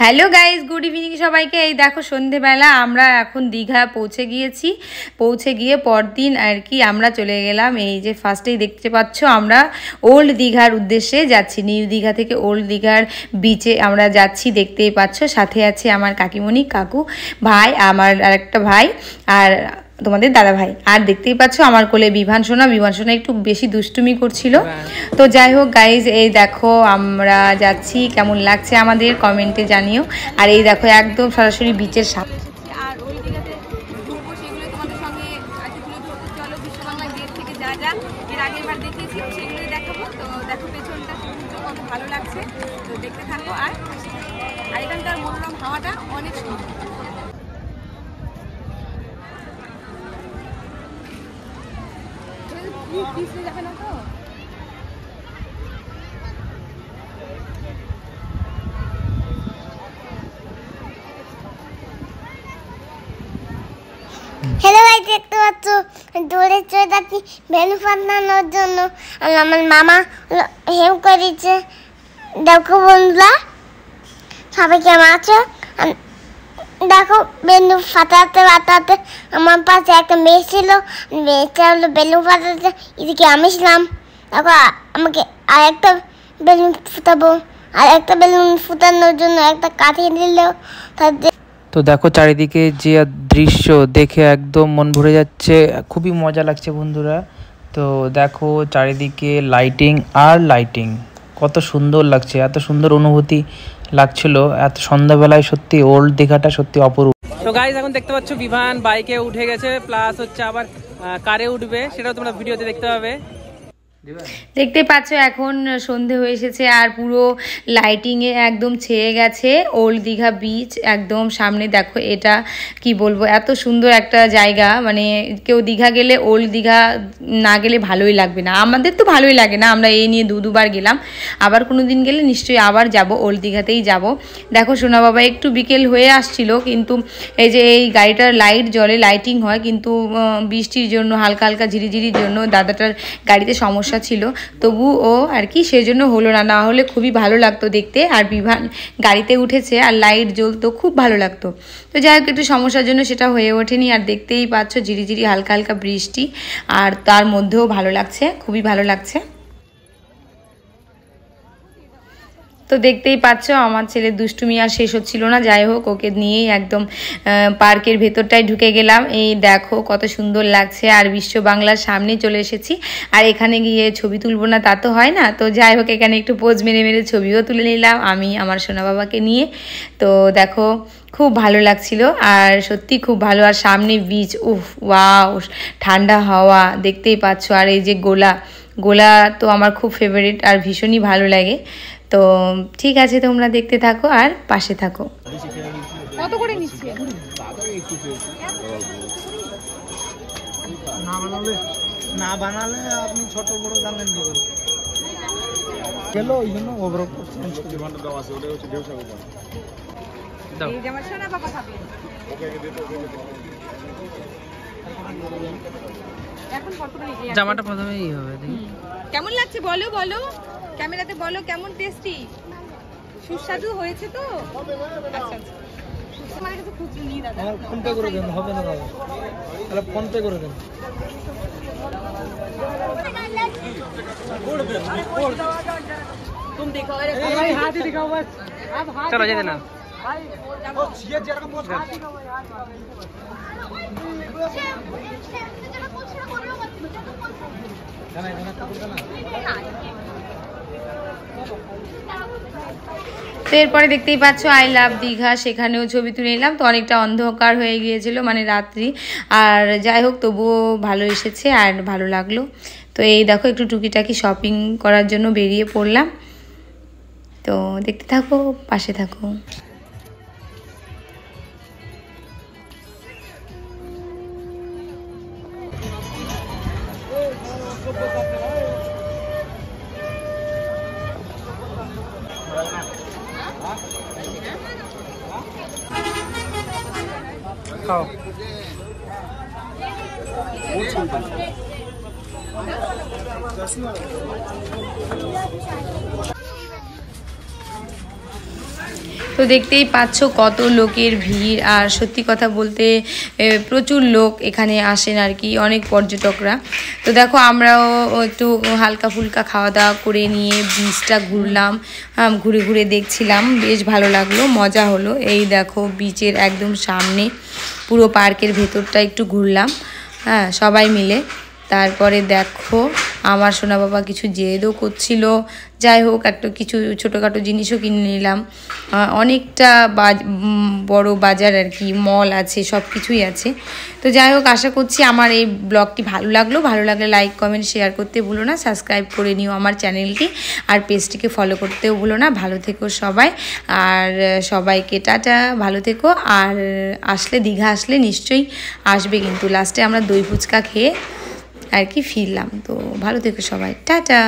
Hello guys, good evening সবাইকে। এই দেখো সন্ধেবেলা আমরা এখন দীঘা পৌঁছে গিয়ে পরদিন আর কি আমরা চলে গেলাম। এই যে ফার্স্টেই দেখতে পাচ্ছ আমরা ওল্ড দীঘার উদ্দেশ্যে যাচ্ছি। নিউ দীঘা থেকে ওল্ড দীঘার বিচে আমরা যাচ্ছি, দেখতেই পাচ্ছ। সাথে আছে আমার কাকিমণি, কাকু, ভাই, আমার আরেকটা ভাই আর তোমাদের দাদা ভাই। আর দেখতেই পাচ্ছ আমার কোলে বিভান সোনা একটু বেশি দুষ্টুমি করছিল। তো যাই হোক গাইজ, এই দেখো আমরা যাচ্ছি, কেমন লাগছে আমাদের কমেন্টে জানিও। আর এই দেখো একদম সরাসরি বিচের সামনে। আর ওই জায়গাতে ঘুরবো, সেগুলো তোমাদের সঙ্গে তুলে ধরতে চলো। বিশ্ব বাংলা গেট থেকে যা যা এর আগের বার দেখিয়েছি সেগুলোই দেখাবো। তো দেখো পেছনটা সমুদ্র কত ভালো লাগছে, তো দেখতে থাকো। আর এখানকার মনোরম হাওয়াটা অনেক সুন্দর। যাবে না তো? হ্যালো ভাই, দেখতে পাচ্ছ দূরে চলে যাচ্ছি বেলু ফাটানোর জন্য। আমার মামা হেল্প করেছে। দেখো বন্ধুরা, সবাই কেমন আছো? দেখো বেলু ফাটাতে আমার পাশে একটা মেয়ে ছিল, মেয়েটা হলো বেলুন ফাটাতে, এদিকে আমি ছিলাম। দেখো আমাকে আরেকটা বেলুন ফুটাবো, আর একটা বেলুন ফুটানোর জন্য একটা কাঠি দিল। তো দেখো চারিদিকে যে দৃশ্য দেখে একদম মন ভরে যাচ্ছে, খুবই মজা লাগছে বন্ধুরা। তো দেখো চারিদিকে লাইটিং কত সুন্দর লাগছে, এত সুন্দর অনুভূতি লাগছিল এত সন্ধ্যাবেলায়। সত্যি ওল্ড দীঘাটা সত্যি অপরূপ। তো গাইস, এখন দেখতে পাচ্ছ বিভান বাইকে উঠে গেছে, প্লাস হচ্ছে আবার কারে উঠবে, সেটাও তোমরা ভিডিওতে দেখতে পাবে। দেখতে পাচ্ছ এখন সন্ধে হয়ে এসেছে আর পুরো লাইটিংয়ে একদম ছেয়ে গেছে ওল্ড দীঘা বিচ একদম সামনে। দেখো এটা কি বলবো, এত সুন্দর একটা জায়গা। মানে কেউ দীঘা গেলে ওল্ড দীঘা না গেলে ভালোই লাগবে না। আমাদের তো ভালোই লাগে না, আমরা এই নিয়ে দুবার গেলাম। আবার কোনো দিন গেলে নিশ্চয়ই আবার যাব, ওল্ড দীঘাতেই যাব। দেখো সোনা বাবা একটু বিকেল হয়ে আসছিল, কিন্তু এই যে এই গাড়িটার লাইট জ্বলে, লাইটিং হয়, কিন্তু বৃষ্টির জন্য হালকা হালকা ঝিরিঝিরির জন্য দাদাটার গাড়িতে সমস্যা ছিল, তবু ও আর কি সেজন্য হলো না। না হলে খুবই ভালো লাগতো দেখতে। আর বিভান গাড়িতে উঠেছে আর লাইট জ্বলতো, খুব ভালো লাগতো। তো যাই হোক, একটু সমস্যার জন্য সেটা হয়ে ওঠেনি। আর দেখতেই পাচ্ছ ঝিরিঝিরি হালকা হালকা বৃষ্টি, আর তার মধ্যেও ভালো লাগছে, খুবই ভালো লাগছে। তো দেখতেই পাচ্ছ আমার ছেলের দুষ্টুমি আর শেষ হচ্ছিল না। যাই হোক, ওকে নিয়েই একদম পার্কের ভেতরটায় ঢুকে গেলাম। এই দেখো কত সুন্দর লাগছে। আর বিশ্ব বাংলার সামনে চলে এসেছি। আর এখানে গিয়ে ছবি তুলবো না তা তো হয় না। তো যাই হোক, এখানে একটু পোজ মেরে ছবিও তুলে নিলাম আমি আমার সোনা বাবাকে নিয়ে। তো দেখো খুব ভালো লাগছিল, আর সত্যি খুব ভালো। আর সামনে বিচ, ওয়াও, ঠান্ডা হাওয়া দেখতেই পাচ্ছ। আর এই যে গোলা তো আমার খুব ফেভারিট আর ভীষণই ভালো লাগে। তো ঠিক আছে, তোমরা দেখতে থাকো আর পাশে থাকো। কত করে নিচ্ছে? না বানালে আপনি ছোট বড় জানলেন কি করে গেল, ওই জন্য ওভারঅল চেঞ্জ করে ভান্ডার দাও আছে, ওটা হচ্ছে ঢেউসা গোটা দাও। এই যে আমার সোনা বাবা খাবে, ওকে দিয়ে দাও। এখন কত করে নিচ্ছে? জামাটা প্রথমেই হবে। কেমন লাগছে বলো ক্যামেরাতে বলো, কেমন টেস্টি, সুস্বাদু হয়েছে তো? আচ্ছা আমার কাছে খুচরো নিয়ে দাদা, ফোন পে করে দেন, হবে না দাদা, তাহলে ফোন পে করে দেন। तुम देखो, अरे भाई हाथ ही दिखाओ बस, अब हाथ चलो जाते ना भाई ये जरा का पोस्ट हाथ दिखाओ यार। জানা জানা কত জানা। তো এরপরে দেখতেই পাচ্ছ আই লাভ দীঘা, সেখানেও ছবি তুলে নিলাম। তো অনেকটা অন্ধকার হয়ে গিয়েছিল, মানে রাত্রি। আর যাই হোক, তবুও ভালো এসেছে আর ভালো লাগলো। তো এই দেখো একটু টুকিটাকি শপিং করার জন্য বেরিয়ে পড়লাম। তো দেখতে থাকো, পাশে থাকো। খাও। তো দেখতেই পাচ্ছ কত লোকের ভিড়, আর সত্যি কথা বলতে প্রচুর লোক এখানে আসেন আর কি, অনেক পর্যটকরা। তো দেখো আমরাও একটু হালকা ফুলকা খাওয়া দাওয়া করে নিয়ে বিচটা ঘুরলাম, ঘুরে ঘুরে দেখছিলাম, বেশ ভালো লাগলো, মজা হলো। এই দেখো বিচের একদম সামনে পুরো পার্কের ভেতরটা একটু ঘুরলাম, হ্যাঁ সবাই মিলে। তারপরে দেখো আমার সোনা বাবা কিছু জেদও করছিল, যাই হোক একটা কিছু ছোটোখাটো জিনিসও কিনে নিলাম। অনেকটা বড় বাজার আর কি, মল আছে, সব কিছুই আছে। তো যাই হোক আশা করছি আমার এই ব্লগটি ভালো লাগলো, ভালো লাগলে লাইক কমেন্ট শেয়ার করতে ভুলো না, সাবস্ক্রাইব করে নিও আমার চ্যানেলটি, আর পেজটিকে ফলো করতেও ভুলো না। ভালো থেকো সবাই, আর সবাইকে টাটা, ভালো থেকো। আর আসলে দীঘা আসলে নিশ্চয়ই আসবে কিন্তু, লাস্টে আমরা দই ফুচকা খেয়ে আর কি ফিরলাম। তো ভালো থেকো সবাই, টাটা।